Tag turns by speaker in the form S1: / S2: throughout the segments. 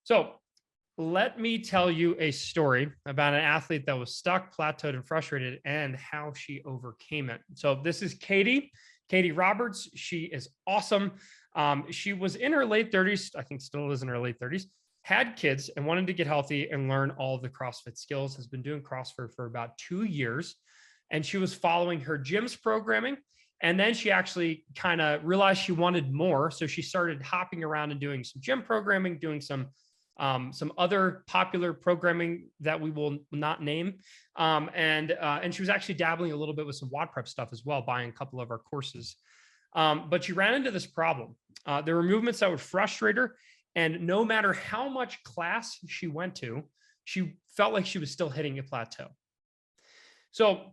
S1: So let me tell you a story about an athlete that was stuck, plateaued, and frustrated, and how she overcame it. So this is Katie Roberts. She is awesome. She was in her late 30s, I think still is in her late 30s, had kids and wanted to get healthy and learn all of the CrossFit skills, has been doing CrossFit for about 2 years. And she was following her gym's programming. And then she actually kind of realized she wanted more. So she started hopping around and doing some gym programming, doing some other popular programming that we will not name. And she was actually dabbling a little bit with some WOD prep stuff as well, buying a couple of our courses. But she ran into this problem. There were movements that would frustrate her. And no matter how much class she went to, she felt like she was still hitting a plateau. So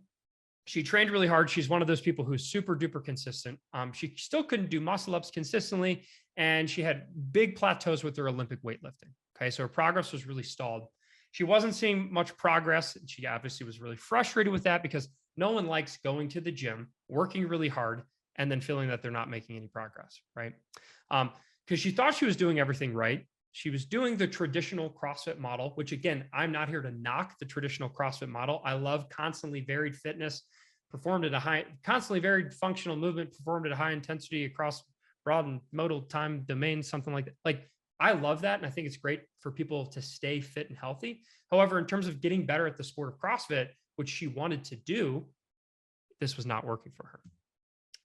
S1: she trained really hard. She's one of those people who's super duper consistent. She still couldn't do muscle ups consistently. And she had big plateaus with her Olympic weightlifting. Okay. So her progress was really stalled. She wasn't seeing much progress. She obviously was really frustrated with that because no one likes going to the gym, working really hard, and then feeling that they're not making any progress. Right. Because she thought she was doing everything right. She was doing the traditional CrossFit model, which again, I'm not here to knock the traditional CrossFit model. I love constantly varied fitness, performed at a high, constantly varied functional movement, performed at a high intensity across broad and modal time domains, something like that. Like, I love that. And I think it's great for people to stay fit and healthy. However, in terms of getting better at the sport of CrossFit, which she wanted to do, this was not working for her.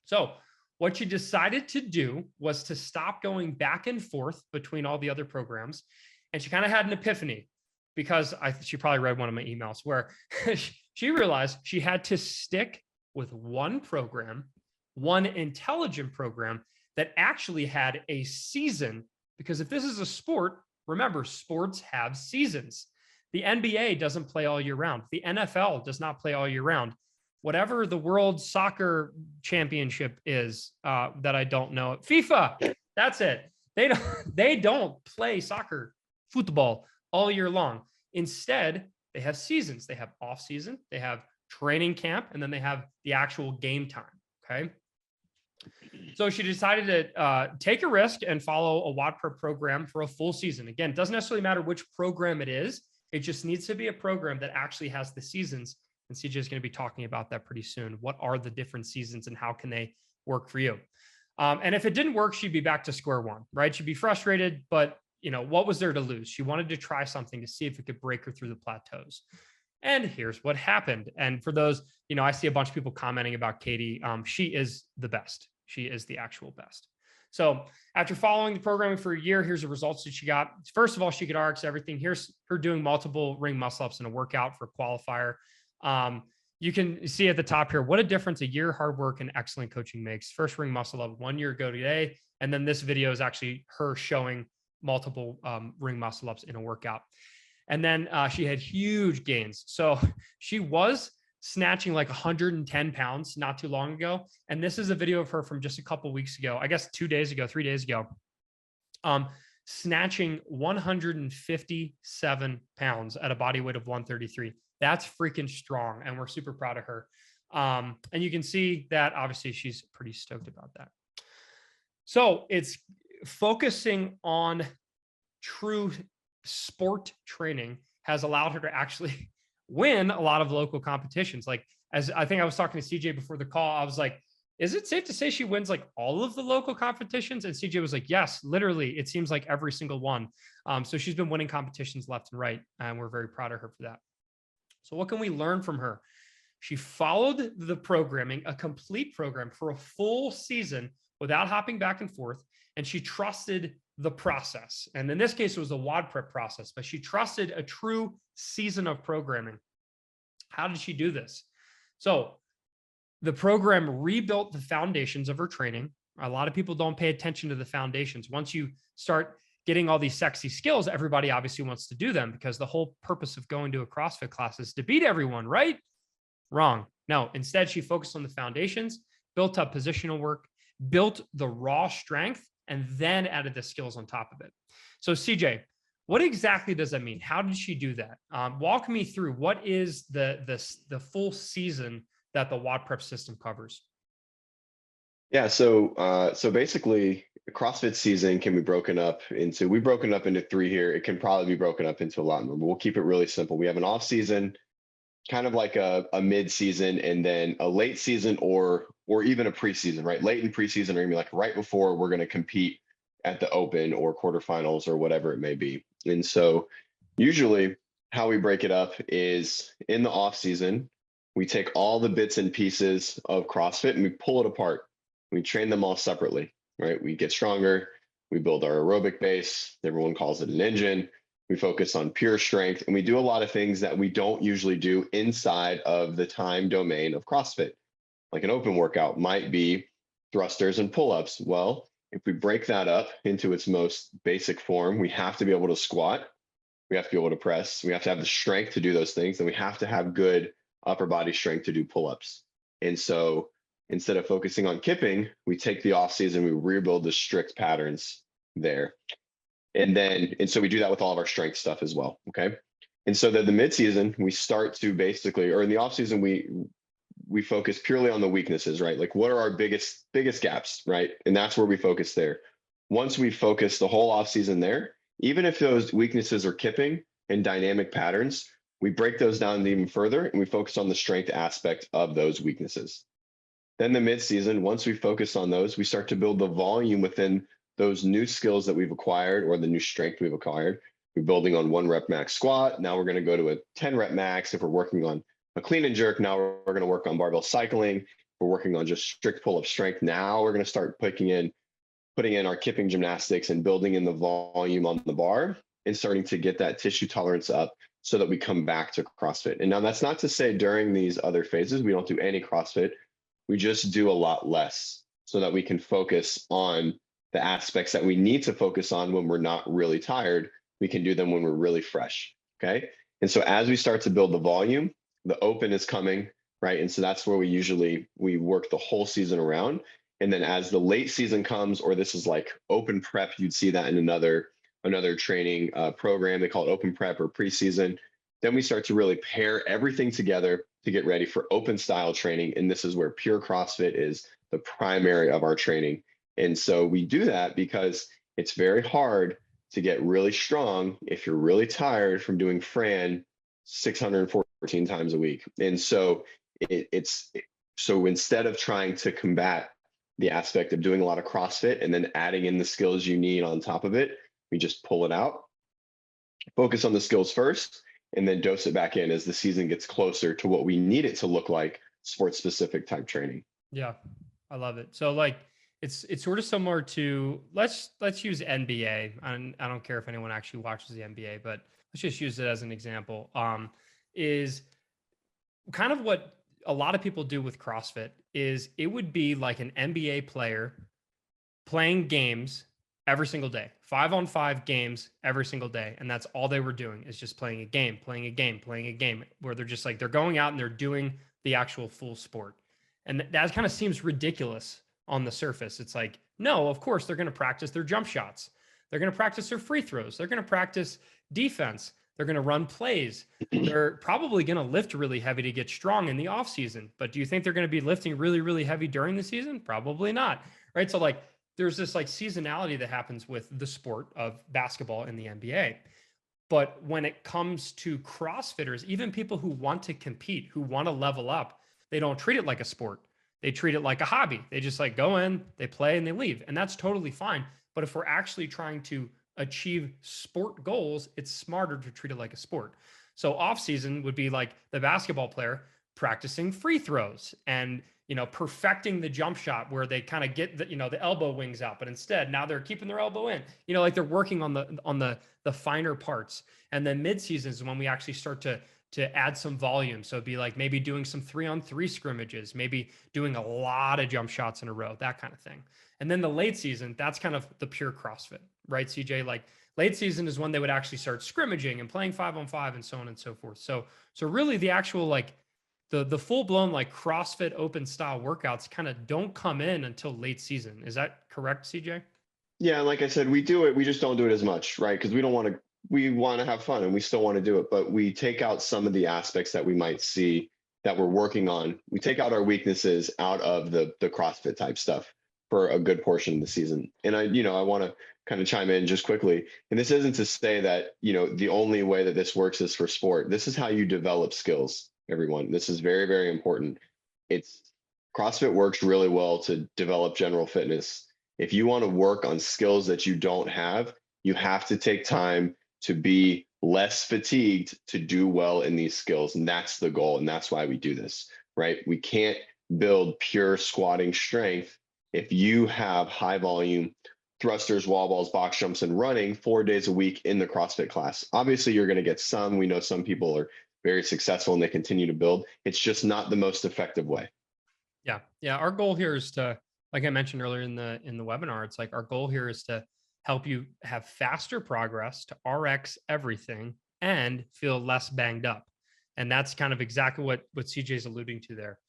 S1: So what she decided to do was to stop going back and forth between all the other programs. And she kind of had an epiphany because she probably read one of my emails where she realized she had to stick with one program, one intelligent program that actually had a season. Because if this is a sport, remember, sports have seasons. The NBA doesn't play all year round. The NFL does not play all year round. Whatever the World Soccer Championship is that I don't know, FIFA, that's it. They don't play soccer, football all year long. Instead, they have seasons. They have off season, they have training camp, and then they have the actual game time. Okay. So she decided to take a risk and follow a WOD prep program for a full season. Again, it doesn't necessarily matter which program it is. It just needs to be a program that actually has the seasons. And CJ is going to be talking about that pretty soon. What are the different seasons and how can they work for you? And if it didn't work, she'd be back to square one, right? She'd be frustrated, but what was there to lose? She wanted to try something to see if it could break her through the plateaus. And here's what happened. And for those, I see a bunch of people commenting about Katie. She is the best. She is the actual best. So after following the programming for a year, here's the results that she got. First of all, she could RX everything. Here's her doing multiple ring muscle ups in a workout for a qualifier. You can see at the top here, what a difference a year hard work and excellent coaching makes. First ring muscle up 1 year ago today. And then this video is actually her showing multiple ring muscle ups in a workout. And then she had huge gains. So she was snatching like 110 pounds not too long ago. And this is a video of her from just a couple of weeks ago, I guess 2 days ago, 3 days ago, snatching 157 pounds at a body weight of 133. That's freaking strong. And we're super proud of her. And you can see that obviously she's pretty stoked about that. So it's focusing on true sport training has allowed her to actually win a lot of local competitions. Like, as I think I was talking to CJ before the call, I was like, is it safe to say she wins like all of the local competitions? And CJ was like, yes, literally. It seems like every single one. So she's been winning competitions left and right. And we're very proud of her for that. So what can we learn from her? She followed the programming, a complete program for a full season without hopping back and forth. And she trusted the process. And in this case, it was the WOD prep process, but she trusted a true season of programming. How did she do this? So the program rebuilt the foundations of her training. A lot of people don't pay attention to the foundations. Once you start getting all these sexy skills, everybody obviously wants to do them because the whole purpose of going to a CrossFit class is to beat everyone, right? Wrong. No, instead, she focused on the foundations, built up positional work, built the raw strength, and then added the skills on top of it. So CJ, what exactly does that mean? How did she do that? Walk me through what is the full season that the WOD prep system covers.
S2: Yeah, so basically, CrossFit season can be broken up into we've broken up into three here. It can probably be broken up into a lot more, but we'll keep it really simple. We have an off season, kind of like a mid season, and then a late season or even a preseason, right? Late in preseason are gonna be like right before we're gonna compete at the open or quarterfinals or whatever it may be. And so usually how we break it up is in the off season, we take all the bits and pieces of CrossFit and we pull it apart. We train them all separately, right? We get stronger, we build our aerobic base. Everyone calls it an engine. We focus on pure strength, and we do a lot of things that we don't usually do inside of the time domain of CrossFit. Like an open workout might be thrusters and pull-ups. Well, if we break that up into its most basic form, we have to be able to squat, we have to be able to press, we have to have the strength to do those things, and we have to have good upper body strength to do pull-ups. And so instead of focusing on kipping, we take the off season, we rebuild the strict patterns there. And so we do that with all of our strength stuff as well. Okay. And so then the mid season, we start to basically, or in the off season, we focus purely on the weaknesses, right? Like what are our biggest gaps, right? And that's where we focus there. Once we focus the whole off season there, even if those weaknesses are kipping and dynamic patterns, we break those down even further and we focus on the strength aspect of those weaknesses. Then the mid season, once we focus on those, we start to build the volume within those new skills that we've acquired or the new strength we've acquired. We're building on 1 rep max squat. Now we're going to go to a 10 rep max. If we're working on a clean and jerk, now we're going to work on barbell cycling. If we're working on just strict pull up strength. Now we're going to start putting in our kipping gymnastics and building in the volume on the bar and starting to get that tissue tolerance up so that we come back to CrossFit. And now that's not to say during these other phases, we don't do any CrossFit. We just do a lot less so that we can focus on the aspects that we need to focus on when we're not really tired. We can do them when we're really fresh. Okay. And so as we start to build the volume, the open is coming, right? And so that's where we work the whole season around. And then as the late season comes, or this is like open prep, you'd see that in another training program. They call it open prep or preseason. Then we start to really pair everything together to get ready for open style training. And this is where pure CrossFit is the primary of our training. And so we do that because it's very hard to get really strong if you're really tired from doing Fran 614 times a week. And so so instead of trying to combat the aspect of doing a lot of CrossFit and then adding in the skills you need on top of it, we just pull it out, focus on the skills first, and then dose it back in as the season gets closer to what we need it to look like, sports specific type training.
S1: Yeah, I love it. So like it's sort of similar to let's use NBA. And I don't care if anyone actually watches the NBA, but let's just use it as an example. Is kind of what a lot of people do with CrossFit is it would be like an NBA player playing games every single day, 5-on-5 games every single day. And that's all they were doing is just playing a game, playing a game, playing a game, where they're just like, they're going out and they're doing the actual full sport. And that kind of seems ridiculous on the surface. It's like, no, of course they're going to practice their jump shots. They're going to practice their free throws. They're going to practice defense. They're going to run plays. They're probably going to lift really heavy to get strong in the off season. But do you think they're going to be lifting really, really heavy during the season? Probably not. Right. So like there's this like seasonality that happens with the sport of basketball in the NBA. But when it comes to CrossFitters, even people who want to compete, who want to level up, they don't treat it like a sport. They treat it like a hobby. They just like go in, they play, and they leave. And that's totally fine. But if we're actually trying to achieve sport goals, it's smarter to treat it like a sport. So off season would be like the basketball player practicing free throws and perfecting the jump shot where they kind of get the elbow wings out, but instead now they're keeping their elbow in. Like they're working on the finer parts. And then mid season is when we actually start to add some volume. So it'd be like maybe doing some 3-on-3 scrimmages, maybe doing a lot of jump shots in a row, that kind of thing. And then the late season, that's kind of the pure CrossFit, right, CJ? Like late season is when they would actually start scrimmaging and playing 5-on-5 and so on and so forth. So really the actual like the full blown like CrossFit open style workouts kind of don't come in until late season. Is that correct, CJ?
S2: Yeah, like I said, we do it. We just don't do it as much, right? Because we want to have fun and we still want to do it, but we take out some of the aspects that we might see that we're working on. We take out our weaknesses out of the CrossFit type stuff. for a good portion of the season. And I want to kind of chime in just quickly. And this isn't to say that, the only way that this works is for sport. This is how you develop skills, everyone. This is very, very important. It's CrossFit works really well to develop general fitness. If you want to work on skills that you don't have, you have to take time to be less fatigued to do well in these skills. And that's the goal. And that's why we do this, right? We can't build pure squatting strength if you have high volume thrusters, wall balls, box jumps, and running 4 days a week in the CrossFit class. Obviously, you're going to get some. We know some people are very successful and they continue to build. It's just not the most effective way.
S1: Yeah. Yeah. Our goal here is to, like I mentioned earlier in the webinar, it's like our goal here is to help you have faster progress, to RX everything and feel less banged up. And that's kind of exactly what CJ is alluding to there.